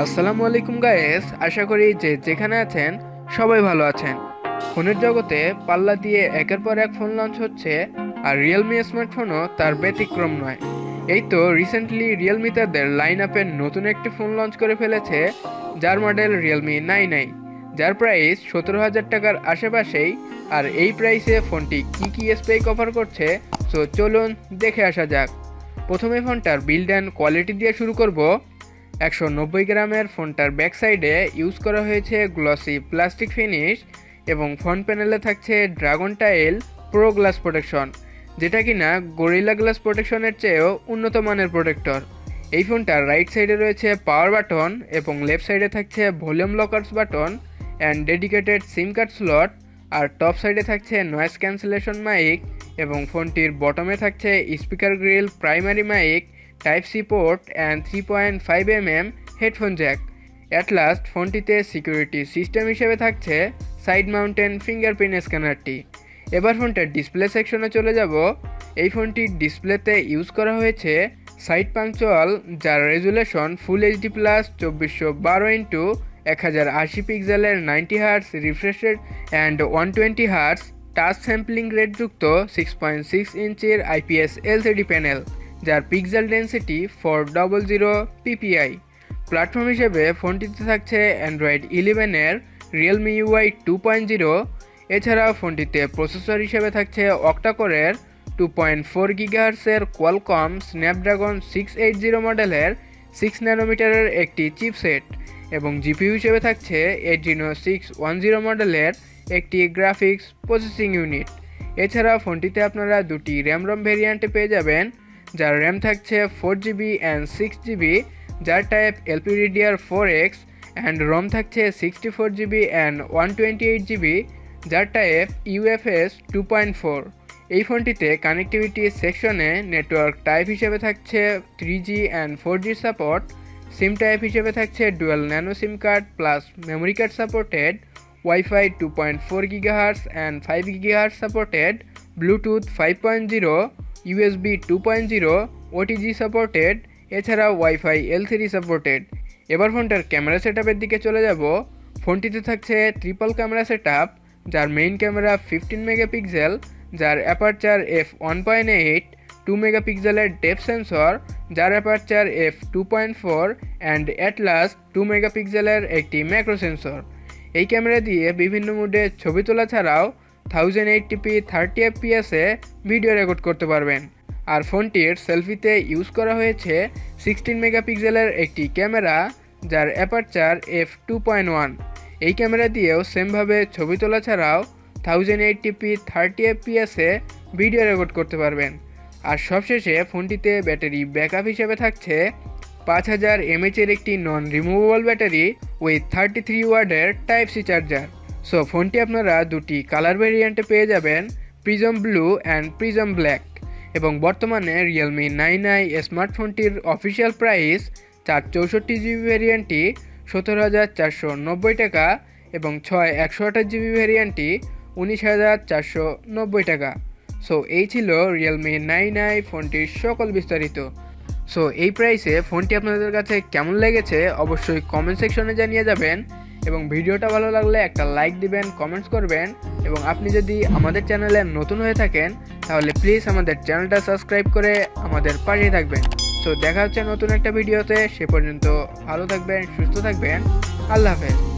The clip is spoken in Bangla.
আসসালামুয়ালাইকুম গায়েস, আশা করি যে যেখানে আছেন সবাই ভালো আছেন। ফোনের জগতে পাল্লা দিয়ে একের পর এক ফোন লঞ্চ হচ্ছে, আর রিয়েলমি স্মার্টফোনও তার ব্যতিক্রম নয়। এই তো রিসেন্টলি রিয়েলমি তাদের লাইন আপের নতুন একটি ফোন লঞ্চ করে ফেলেছে, যার মডেল রিয়েলমি 9i, যার প্রাইস 17,000 টাকার আশেপাশেই। আর এই প্রাইসে ফোনটি কি স্পেক অফার করছে, সো চলুন দেখে আসা যাক। প্রথমে ফোনটার বিল্ড অ্যান্ড কোয়ালিটি দিয়ে শুরু করব। 190 গ্রামের ফোনটার ব্যাক সাইডে ইউজ করা হয়েছে গ্লসি প্লাস্টিক ফিনিশ, এবং ফ্রন্ট প্যানেলে থাকছে dragon tile pro glass protection, যেটা কিনা গরিলা গ্লাস প্রোটেকশনের চেয়েও উন্নত মানের প্রোটেক্টর। এই ফোনটার রাইট সাইডে রয়েছে পাওয়ার বাটন, এবং লেফট সাইডে থাকছে volume rockers button and dedicated SIM card slot. আর টপ সাইডে থাকছে নয়েজ ক্যান্সেলেশন মাইক, এবং ফোনটির বটমে থাকছে speaker grille, primary mic, type C port and 3.5mm headphone jack. At last ফোনটিতে সিকিউরিটি সিস্টেম হিসেবে থাকছে সাইড মাউন্টেন ফিঙ্গারপ্রিন্ট স্ক্যানারটি। এবার ফোনটার ডিসপ্লে সেকশনে চলে যাব। এই ফোনটির ডিসপ্লেতে ইউজ করা হয়েছে সাইড পাংচুয়াল, যার resolution full HD plus 2400x1080 পিক্সেলের 90 Hz refresh rate and 120 Hz touch sampling rate যুক্ত 6.6 ইঞ্চির IPS LCD প্যানেল, যার পিক্সেল ডেন্সিটি 400 ppi। প্ল্যাটফর্ম হিসেবে ফোনটিতে থাকছে অ্যান্ড্রয়েড 11-এর রিয়েলমি UI 2.0। এছাড়াও ফোনটিতে প্রসেসর হিসেবে থাকছে অক্টাকোরের 2.4 GHz-এর কোয়ালকম স্ন্যাপড্রাগন 680 মডেলের 6 ন্যানোমিটারের একটি চিপসেট, এবং জিপিইউ হিসেবে থাকছে Adreno 610 মডেলের একটি গ্রাফিক্স প্রসেসিং ইউনিট। এছাড়া ফোনটিতে আপনারা দুটি র্যাম ভেরিয়েন্টে পেয়ে যাবেন, যার র্যাম থাকছে 4GB অ্যান্ড 6GB, যার টাইপ LPDDR4X, অ্যান্ড রম থাকছে 64GB অ্যান্ড 128GB, যার টাইপ UFS 2.4। এই ফোনটিতে কানেক্টিভিটি সেকশনে নেটওয়ার্ক টাইপ হিসেবে থাকছে 3G and 4G support, SIM type হিসেবে থাকছে dual nano SIM card plus memory card supported, wifi 2.4 GHz and 5 GHz supported, Bluetooth 5.0, USB 2.0, OTG supported, এছাড়াও ওয়াইফাই L3 সাপোর্টেড। এবার ফোনটার ক্যামেরা সেটআপের দিকে চলে যাব। ফোনটিতে থাকছে ট্রিপল ক্যামেরা সেটআপ, যার মেইন ক্যামেরা 15 মেগাপিক্সেল, যার অ্যাপারচার f1.8, 2 মেগাপিক্সেলের ডেপথ সেন্সর, যার aperture f2.4 and at last 2 মেগাপিক্সেলের একটি ম্যাক্রো সেন্সর। এই ক্যামেরা দিয়ে বিভিন্ন মোডে ছবি তোলা ছাড়াও 1080p 30 fps-এ ভিডিও রেকর্ড করতে পারবেন। আর ফোনটির সেলফিতে ইউজ করা হয়েছে 16 মেগাপিক্সেলের একটি ক্যামেরা, যার অ্যাপারচার f2.1। এই ক্যামেরা দিয়েও সেমভাবে ছবি তোলা ছাড়াও 1080p 30 fps-এ ভিডিও রেকর্ড করতে পারবেন। আর সবশেষে ফোনটিতে ব্যাটারি ব্যাকআপ হিসেবে থাকছে 5000 mAh-এর একটি নন রিমুভেবল ব্যাটারি উইথ 33 ওয়াটের টাইপ সি চার্জার। সো ফোনটি আপনারা দুটি কালার ভেরিয়েন্টে পেয়ে যাবেন, prism blue and prism black. এবং বর্তমানে রিয়েলমি 9i স্মার্টফোনটির অফিসিয়াল প্রাইস 464GB ভেরিয়েন্টটি 17,490 টাকা, এবং 128GB ভেরিয়েন্টটি 19,490 টাকা। সো এই ছিল রিয়েলমি 9i ফোনটির সকল বিস্তারিত। সো এই প্রাইসে ফোনটি আপনাদের কাছে কেমন লেগেছে অবশ্যই কমেন্ট সেকশনে জানিয়ে যাবেন, এবং ভিডিওটা ভালো লাগলে একটা লাইক দিবেন, কমেন্টস করবেন, এবং আপনি যদি আমাদের চ্যানেলে নতুন হয়ে থাকেন তাহলে প্লিজ আমাদের চ্যানেলটা সাবস্ক্রাইব করে আমাদের পাশে থাকবেন। সো দেখা হচ্ছে নতুন একটা ভিডিওতে, সে পর্যন্ত ভালো থাকবেন, সুস্থ থাকবেন, আল্লাহ হাফেজ।